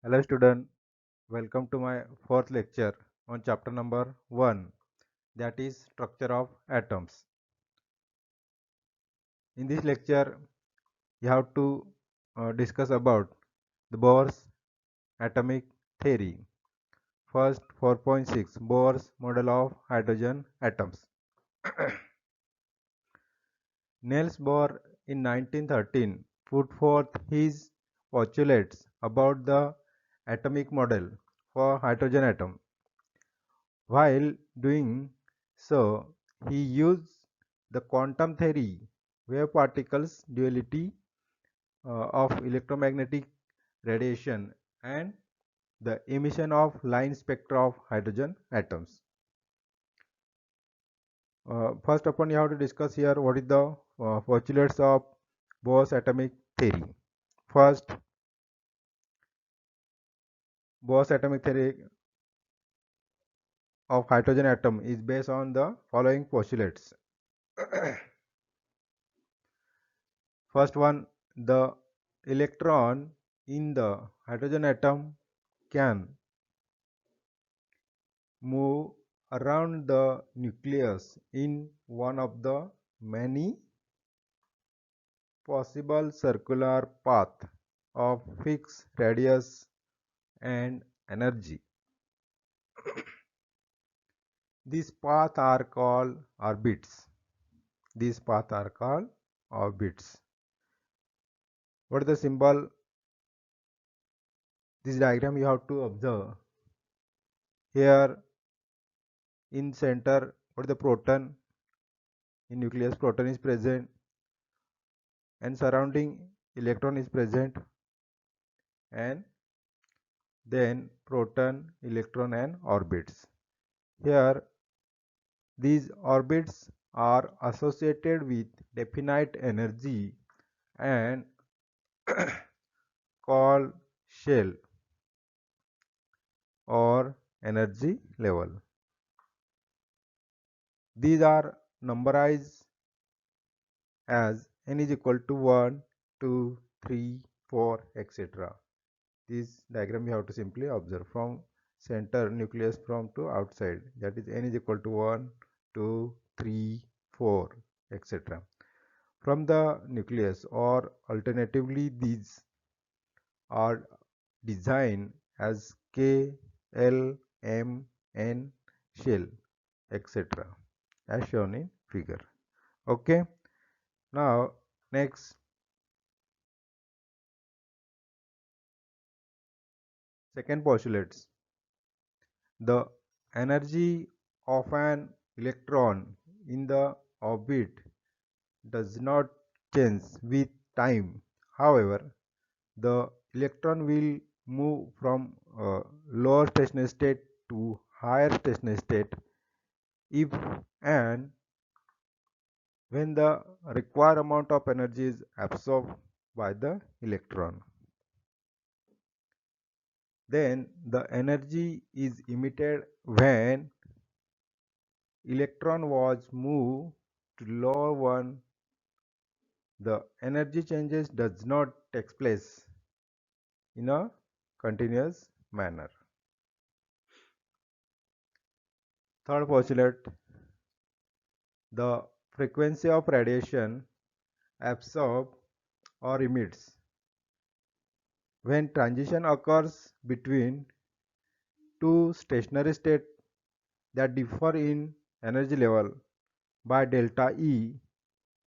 Hello student, welcome to my fourth lecture on chapter number 1, that is structure of atoms. In this lecture you have to discuss about the Bohr's atomic theory. First 4.6 Bohr's model of hydrogen atoms. Niels Bohr in 1913 put forth his postulates about the atomic model for hydrogen atom. While doing so, he used the quantum theory, wave particles duality of electromagnetic radiation, and the emission of line spectra of hydrogen atoms. First upon, you have to discuss here what is the postulates of Bohr's atomic theory. First, Bohr's atomic theory of hydrogen atom is based on the following postulates. First one, the electron in the hydrogen atom can move around the nucleus in one of the many possible circular path of fixed radius and energy. These paths are called orbits. These paths are called orbits. What is the symbol? This diagram you have to observe. Here in center, what is the proton? In nucleus, proton is present, and surrounding electron is present, and then proton, electron, and orbits. Here these orbits are associated with definite energy and called shell or energy level. These are numberized as n is equal to 1, 2, 3, 4, etc. This diagram you have to simply observe from center nucleus from to outside, that is n is equal to 1, 2, 3, 4, etc. From the nucleus, or alternatively these are designed as K, L, M, N shell, etc. as shown in figure. Okay, now next, second postulates. The energy of an electron in the orbit does not change with time. However, the electron will move from lower stationary state to higher stationary state if and when the required amount of energy is absorbed by the electron. Then the energy is emitted when electron was moved to lower one. The energy changes does not take place in a continuous manner. Third postulate, the frequency of radiation absorbed or emits when transition occurs between two stationary states that differ in energy level by delta E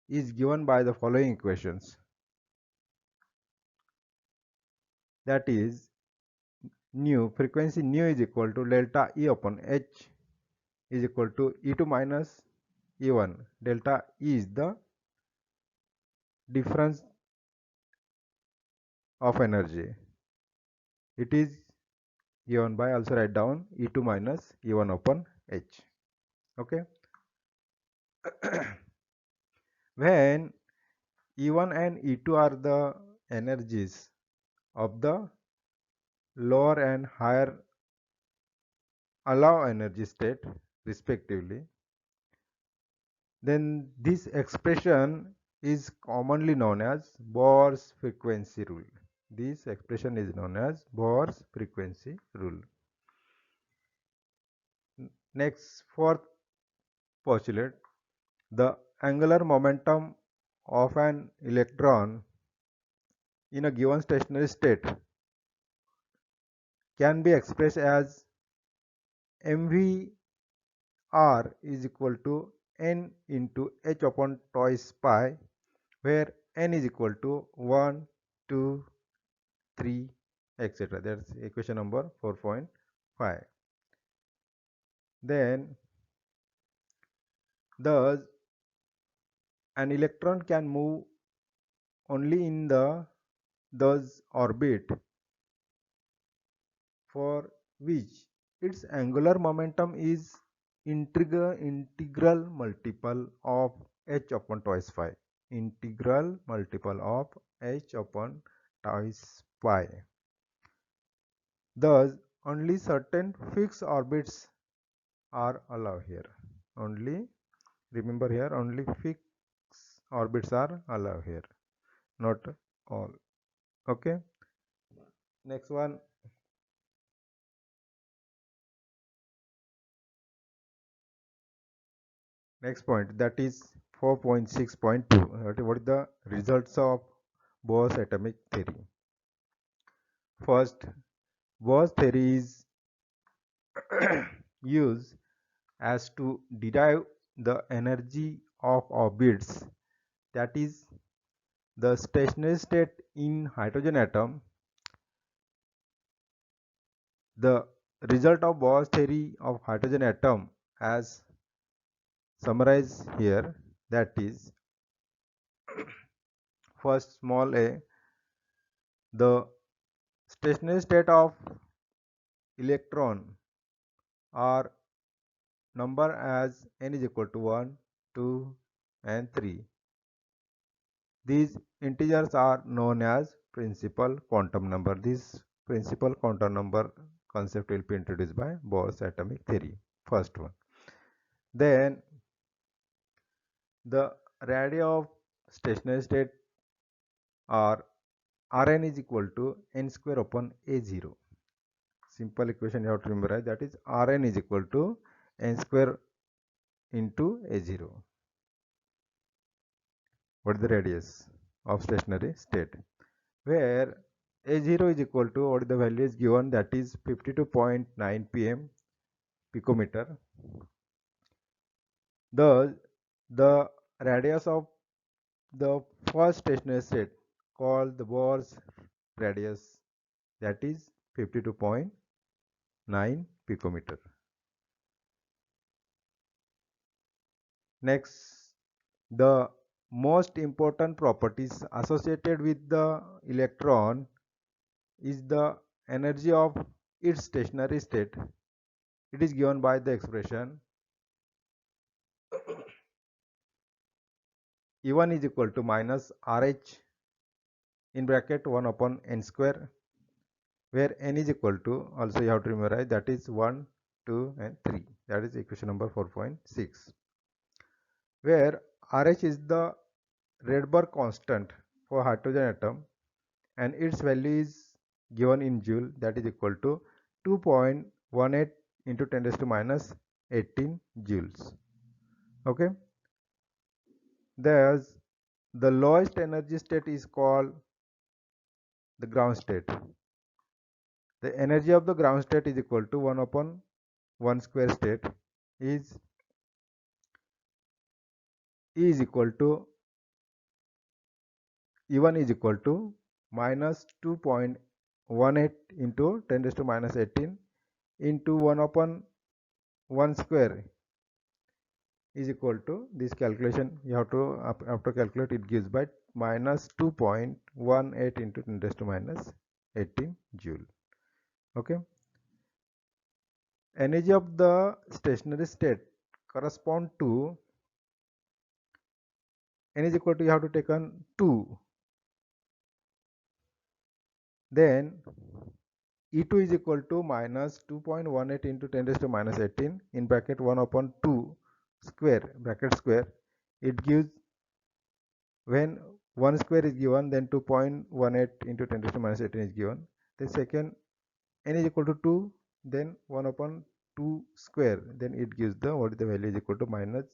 is given by the following equations. That is, frequency nu is equal to delta E upon H is equal to E2 minus E1. Delta E is the difference of energy. It is given by, also write down, E2 minus E1 upon H. Okay. When E1 and E2 are the energies of the lower and higher allow energy state respectively, then this expression is commonly known as Bohr's frequency rule. This expression is known as Bohr's frequency rule. Next, fourth postulate, the angular momentum of an electron in a given stationary state can be expressed as mvr is equal to n into h upon twice pi, where n is equal to 1, 2, 3, etc. That's equation number 4.5. Then, thus, an electron can move only in the thus orbit for which its angular momentum is integral multiple of h upon twice pi. Integral multiple of h upon twice pi. Thus, only certain fixed orbits are allowed here. Only, remember here, only fixed orbits are allowed here, not all. Okay. Next one. Next point, that is 4.6.2. What is the results of Bohr's atomic theory? First, Bohr's theory is used as to derive the energy of orbits, that is the stationary state in hydrogen atom. The result of Bohr's theory of hydrogen atom as summarized here, that is first small a, the stationary state of electron are number as n is equal to 1, 2 and 3. These integers are known as principal quantum number. This principal quantum number concept will be introduced by Bohr's atomic theory. First one. Then the radii of stationary state are Rn is equal to n square upon a0. Simple equation you have to remember, that is Rn is equal to n square into a0. What is the radius of stationary state? Where a0 is equal to, what the value is given, that is 52.9 pm picometer. Thus, the radius of the first stationary state called the Bohr's radius, that is 52.9 picometer. Next, the most important properties associated with the electron is the energy of its stationary state. It is given by the expression E1 is equal to minus RH in bracket 1 upon n square, where n is equal to, also you have to remember, that is 1, 2 and 3. That is equation number 4.6. Where RH is the Rydberg constant for hydrogen atom and its value is given in joule, that is equal to 2.18 into 10 raised to minus 18 joules. Okay. Thus, the lowest energy state is called the ground state. The energy of the ground state is equal to 1 upon 1 square state is E is equal to E1 is equal to minus 2.18 into 10 raised to minus 18 into 1 upon 1 square is equal to, this calculation you have to, after calculate, it gives by minus 2.18 into 10 raised to minus 18 joule. Okay. Energy of the stationary state correspond to, n is equal to, you have to take on 2. Then E2 is equal to minus 2.18 into 10 raised to minus 18 in bracket 1 upon 2 square, bracket square. It gives, when 1 square is given, then 2.18 into 10 raised to minus 18 is given. The second n is equal to 2, then 1 upon 2 square, then it gives the what is the value is equal to minus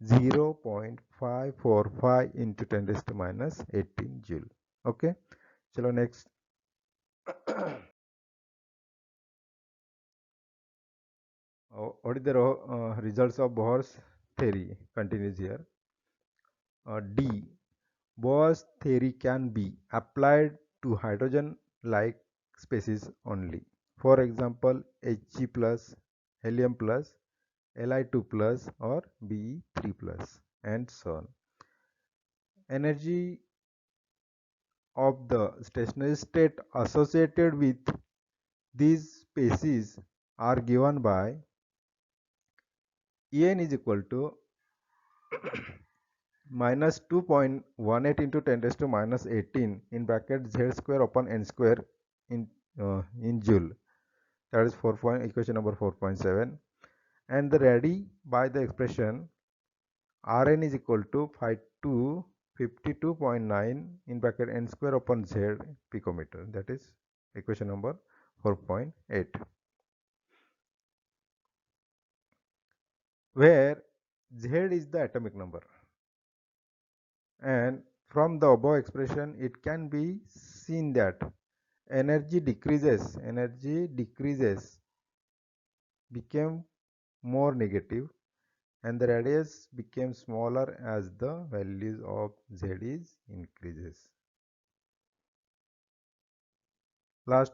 0.545 into 10 raised to minus 18 joule. Okay, chalo next. What is the results of Bohr's theory? Continues here. D. Bohr's theory can be applied to hydrogen-like species only. For example, He plus, helium plus, Li2 plus or Be3 plus and so on. Energy of the stationary state associated with these species are given by En is equal to minus 2.18 into 10 raised to minus 18 in bracket z square upon n square in joule. That is equation number 4.7. And the ready by the expression Rn is equal to 52.9 in bracket n square upon z picometer. That is equation number 4.8. Where z is the atomic number. And from the above expression, it can be seen that energy decreases, became more negative, and the radius became smaller as the values of z is increases. Last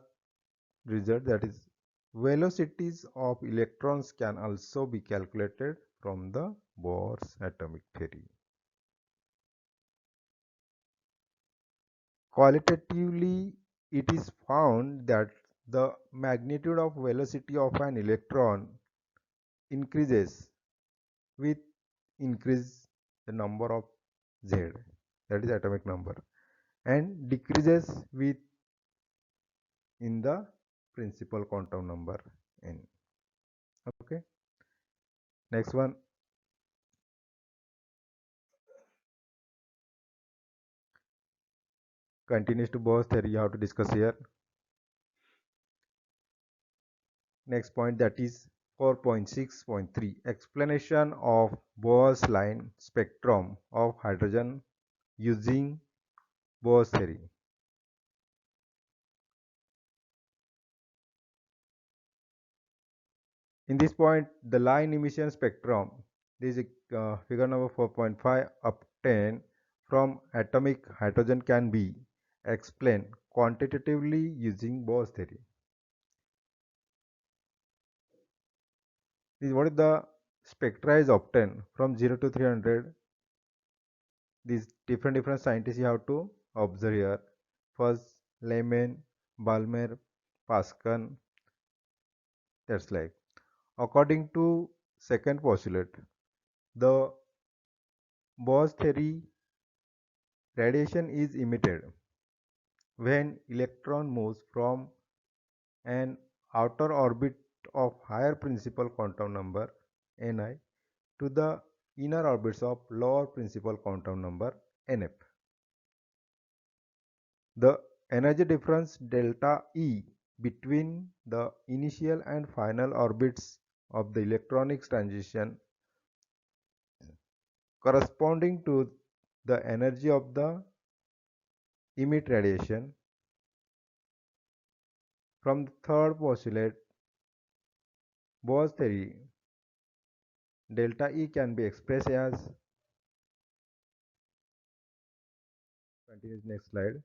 result, that is velocities of electrons can also be calculated from the Bohr's atomic theory. Qualitatively, it is found that the magnitude of velocity of an electron increases with increase the number of z, that is atomic number, and decreases with in the principal quantum number n. Okay, next one. Continues to Bohr's theory, you have to discuss here. Next point, that is 4.6.3, explanation of Bohr's line spectrum of hydrogen using Bohr's theory. In this point, the line emission spectrum, this is figure number 4.5, obtained from atomic hydrogen can be explained quantitatively using Bohr's theory. This is what is the spectra is obtained from 0 to 300. These different scientists you have to observe here. First, Lyman, Balmer, Pascal. That's like. According to second postulate, the Bohr's theory, radiation is emitted when electron moves from an outer orbit of higher principal quantum number Ni to the inner orbits of lower principal quantum number Nf. The energy difference delta E between the initial and final orbits of the electronics transition corresponding to the energy of the emit radiation. From the third postulate, Bohr's theory, delta E can be expressed as, continues next slide,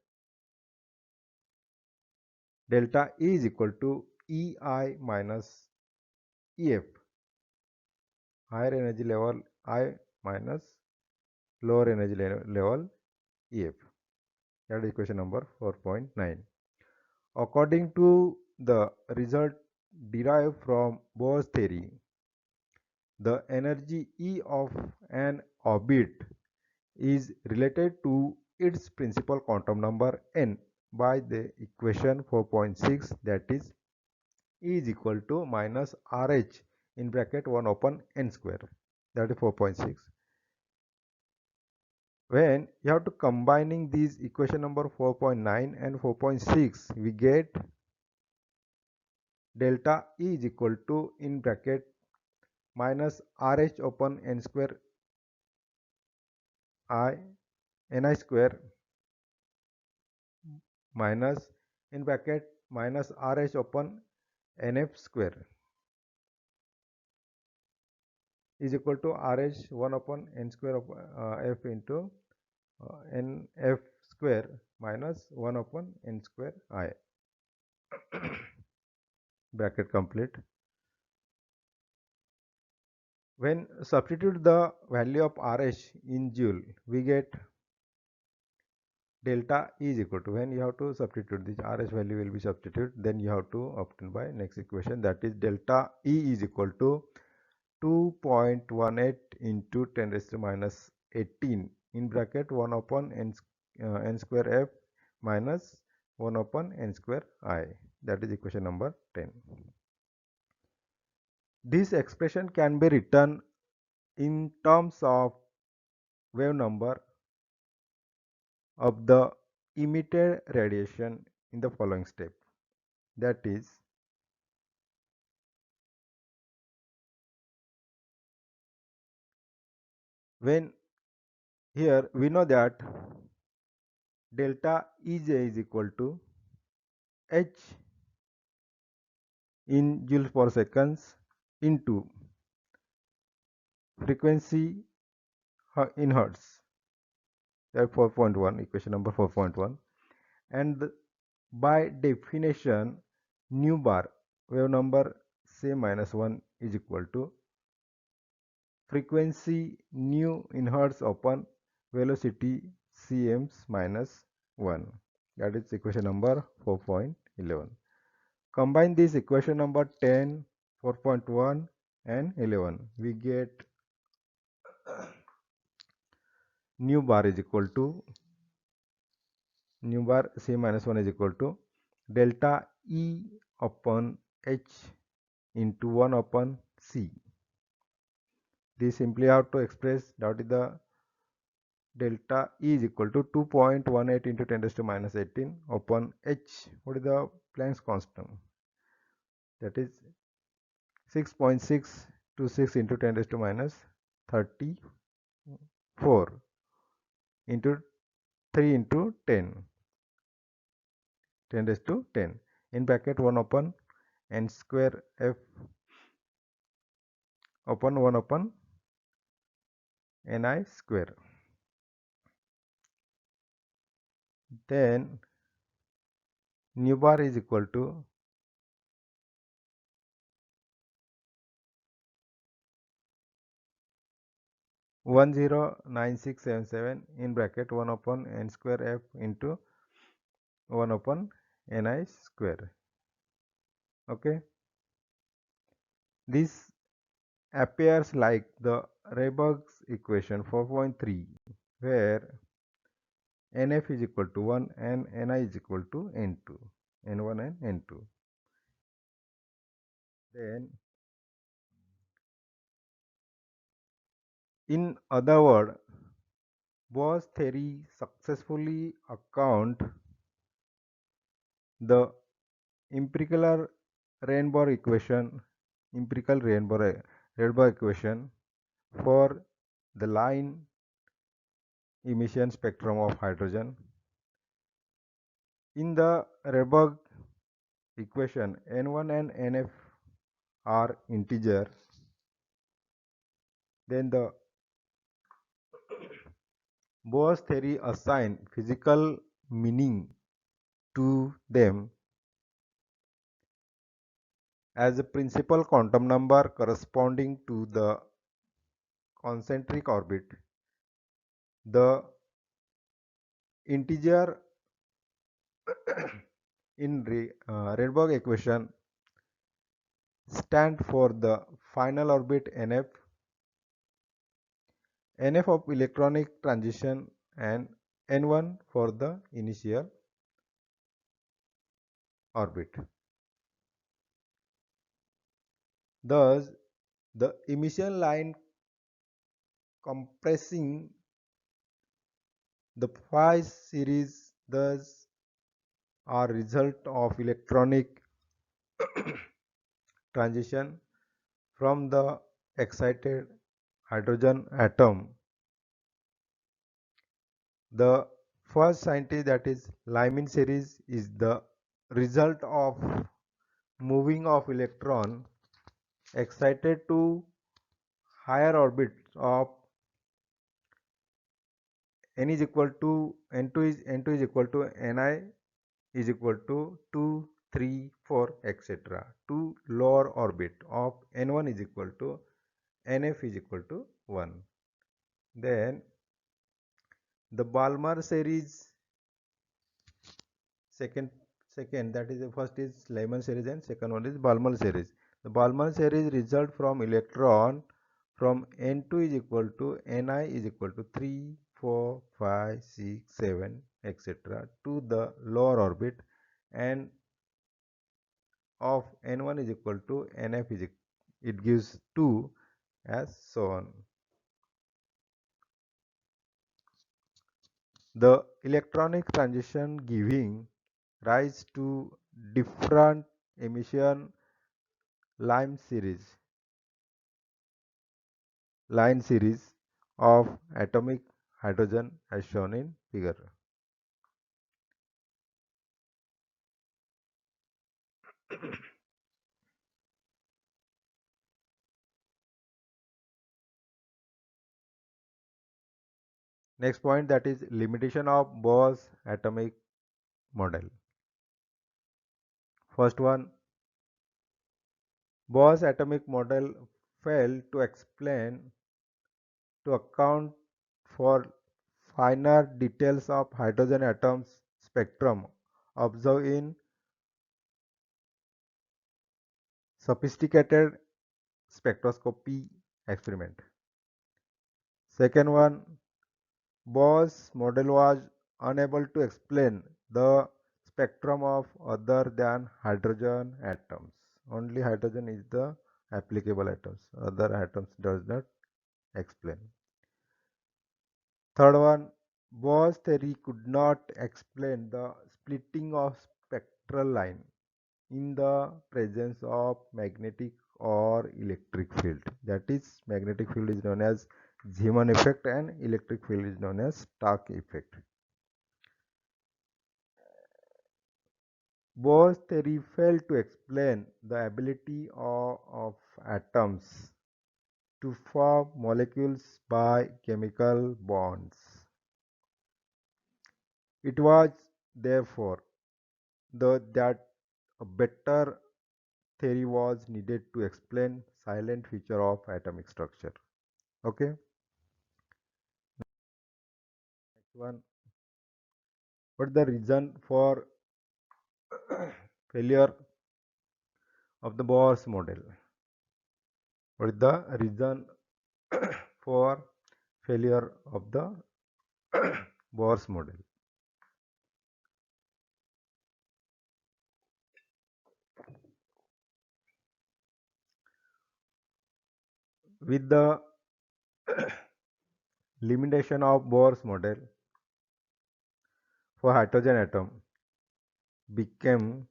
delta E is equal to EI minus EF, higher energy level I minus lower energy level EF. That is equation number 4.9. According to the result derived from Bohr's theory, the energy E of an orbit is related to its principal quantum number n by the equation 4.6, that is E is equal to minus RH in bracket 1 upon n square, that is 4.6. When you have to combining these equation number 4.9 and 4.6, we get delta E is equal to in bracket minus RH upon n square I ni square minus in bracket minus RH upon nf square is equal to RH 1 upon n square of f into nf square minus 1 upon n square I. Bracket complete. When substitute the value of RH in joule, we get delta E is equal to, when you have to substitute this RH value will be substituted, then you have to obtain by next equation, that is delta E is equal to 2.18 into 10 raised to minus 18 in bracket 1 upon n square f minus 1 upon n square I. That is equation number 10. This expression can be written in terms of wave number of the emitted radiation in the following step. That is, when here we know that delta Ej is equal to H in joules per seconds into frequency in hertz. That 4.1, equation number 4.1, and by definition nu bar wave number say minus 1 is equal to frequency nu in hertz upon velocity cms minus 1. That is equation number 4.11. Combine this equation number 10, 4.1 and 11. We get nu bar is equal to nu bar c minus 1 is equal to delta E upon H into 1 upon C. This simply have to express that is the delta E is equal to 2.18 into 10 raised to minus 18 upon H. What is the Planck's constant? That is 6.626 into 10 raised to minus 34 into 3 into 10 raised to 10 in bracket 1 upon n square f upon 1 upon ni square. Then nu bar is equal to 109677 in bracket 1 upon n square f into 1 upon ni square. Okay, this appears like the Rayberg's equation 4.3, where nf is equal to 1 and ni is equal to n2, n1 and n2. Then in other words, Boas theory successfully account the empirical Rayleigh equation, for the line emission spectrum of hydrogen. In the Rayleigh equation, N1 and NF are integer. Then the Boas theory assign physical meaning to them as a principal quantum number corresponding to the concentric orbit. The integer in Rayleigh equation stand for the final orbit NF, NF of electronic transition, and N1 for the initial orbit. Thus, the emission line compressing The phi series thus are result of electronic transition from the excited hydrogen atom. The first scientist, that is Lyman series, is the result of moving of electron excited to higher orbits of n is equal to n2 is equal to ni is equal to 2, 3, 4, etc. to lower orbit of n1 is equal to nf is equal to 1. Then the Balmer series, second that is the first is Lyman series and second one is Balmer series. The Balmer series result from electron from n2 is equal to ni is equal to 3, 4, 5, 6, 7, etc. to the lower orbit, and of n1 is equal to nf is it gives 2, as so on. The electronic transition giving rise to different emission line series of atomic hydrogen as shown in figure. Next point, that is limitation of Bohr's atomic model. First one, Bohr's atomic model failed to account for finer details of hydrogen atoms spectrum observed in sophisticated spectroscopy experiment. Second one, Bohr's model was unable to explain the spectrum of other than hydrogen atoms. Only hydrogen is the applicable atoms. Other atoms does not explain. Third one, Bohr's theory could not explain the splitting of spectral line in the presence of magnetic or electric field. That is, magnetic field is known as Zeeman effect and electric field is known as Stark effect. Bohr's theory failed to explain the ability of atoms to form molecules by chemical bonds. It was therefore that a better theory was needed to explain silent feature of atomic structure. Okay. Next one. What is the reason for failure of the Bohr's model? What is the reason for failure of the Bohr's model? With the limitation of Bohr's model for hydrogen atom became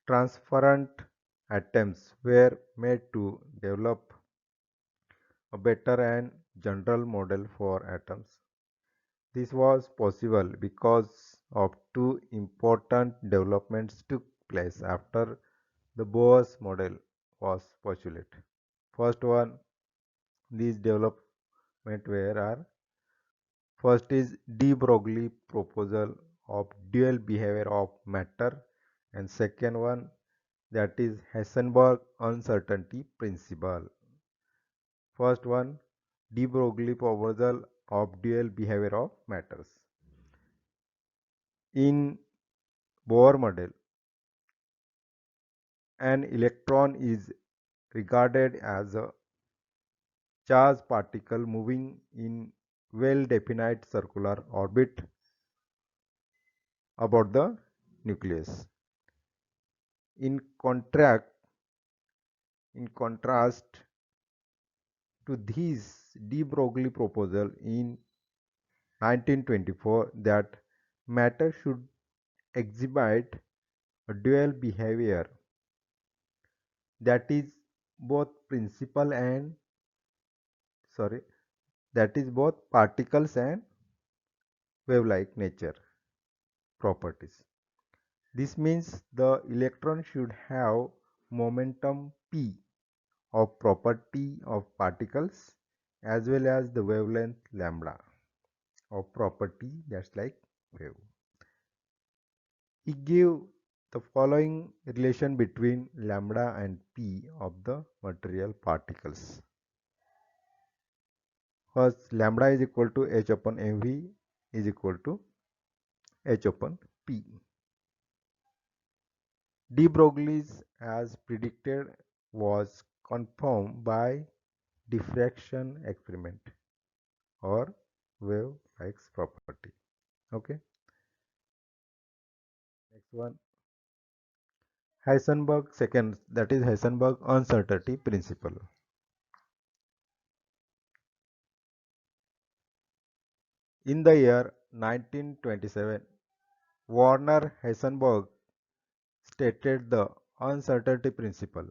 transparent attempts were made to develop a better and general model for atoms. This was possible because of two important developments took place after the Bohr's model was postulated. First one, these development were are first is de Broglie proposal of dual behavior of matter, and second one, that is Heisenberg uncertainty principle. First one, de Broglie proposal of dual behavior of matters. In Bohr model, an electron is regarded as a charged particle moving in well-defined circular orbit about the nucleus. In contrast to this de Broglie proposal, in 1924 that matter should exhibit a dual behavior, that is both principal and sorry that is both particles and wave-like nature properties. This means the electron should have momentum p of property of particles as well as the wavelength lambda of property that's like wave. He gave the following relation between lambda and p of the material particles. First, lambda is equal to h upon mv is equal to h upon p. De Broglie's, as predicted, was confirmed by diffraction experiment or wave-like property. Okay. Next one, Heisenberg second, that is Heisenberg uncertainty principle. In the year 1927, Werner Heisenberg stated the uncertainty principle.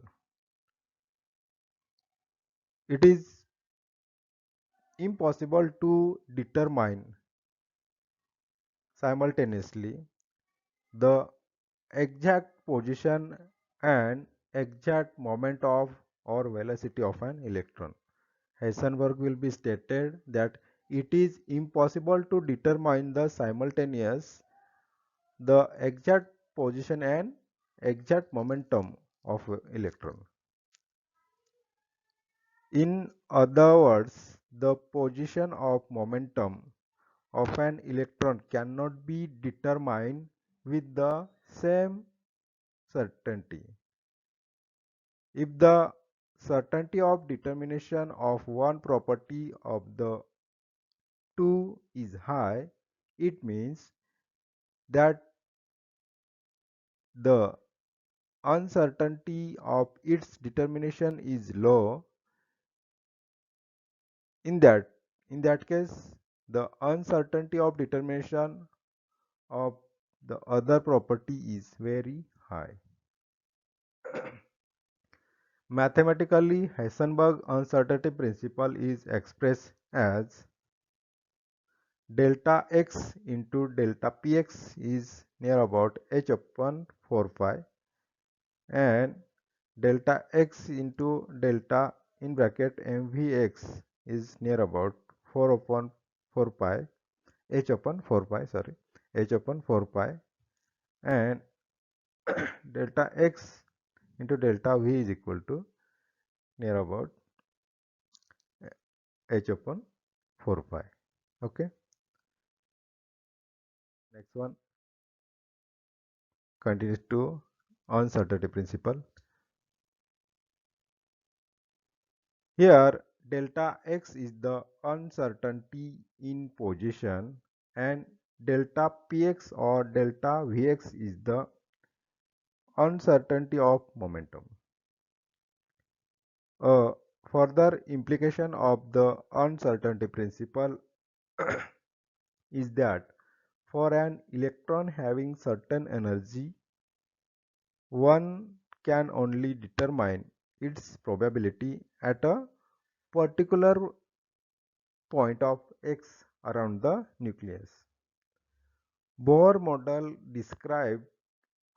It is impossible to determine simultaneously the exact position and exact moment of or velocity of an electron. Heisenberg will be stated that it is impossible to determine the simultaneous, the exact position and exact momentum of electron. In other words, the position of momentum of an electron cannot be determined with the same certainty. If the certainty of determination of one property of the two is high, it means that the uncertainty of its determination is low. In that case, the uncertainty of determination of the other property is very high. Mathematically, Heisenberg uncertainty principle is expressed as delta x into delta px is near about h upon 4 pi, and delta x into delta in bracket mvx is near about 4 upon 4 pi h upon 4 pi, sorry, h upon 4 pi, and delta x into delta v is equal to near about h upon 4 pi. Okay. Next one continues to uncertainty principle. Here delta x is the uncertainty in position and delta px or delta vx is the uncertainty of momentum. A further implication of the uncertainty principle is that for an electron having certain energy, one can only determine its probability at a particular point of x around the nucleus. Bohr model described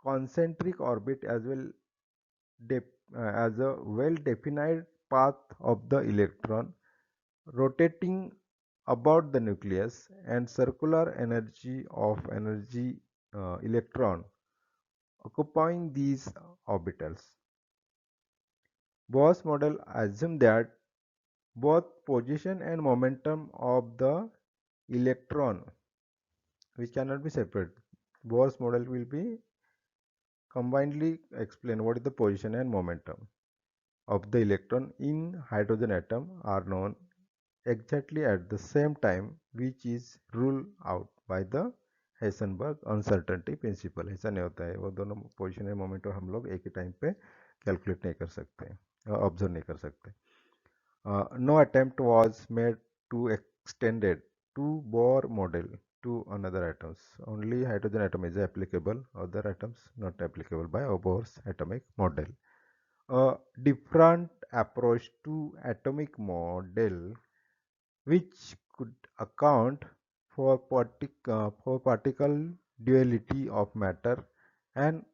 concentric orbit as well as a well-defined path of the electron rotating about the nucleus and circular energy of electron occupying these orbitals. Bohr's model assumed that both position and momentum of the electron, which cannot be separate. Bohr's model will be combinedly explain what is the position and momentum of the electron in hydrogen atom are known exactly at the same time, which is ruled out by the Heisenberg uncertainty principle. ऐसा नहीं होता है, वो दोनों position और momentum हम लोग एक ही टाइम पे कैलकुलेट नहीं कर सकते, ऑब्जर्व नहीं कर सकते. No attempt was made to extend to Bohr model to another atoms. Only hydrogen atom is applicable, other atoms not applicable by Bohr's atomic model. A different approach to atomic model which could account for particle duality of matter and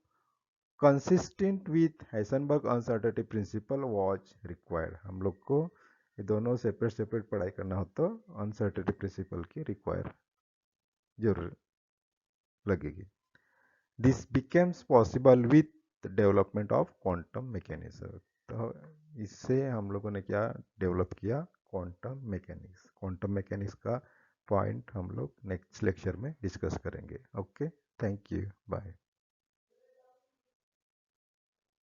consistent with Heisenberg uncertainty principle was required. हम लोग को ये दोनों separate पढ़ाई करना हो तो uncertainty principle की रिक्वायर जरूर लगेगी. This becomes possible with development of quantum mechanism. तो इससे हम लोगों ने क्या डेवलप किया, क्वांटम मैकेनिक्स. क्वांटम मैकेनिक्स का पॉइंट हम लोग नेक्स्ट लेक्चर में डिस्कस करेंगे. Okay, thank you, bye.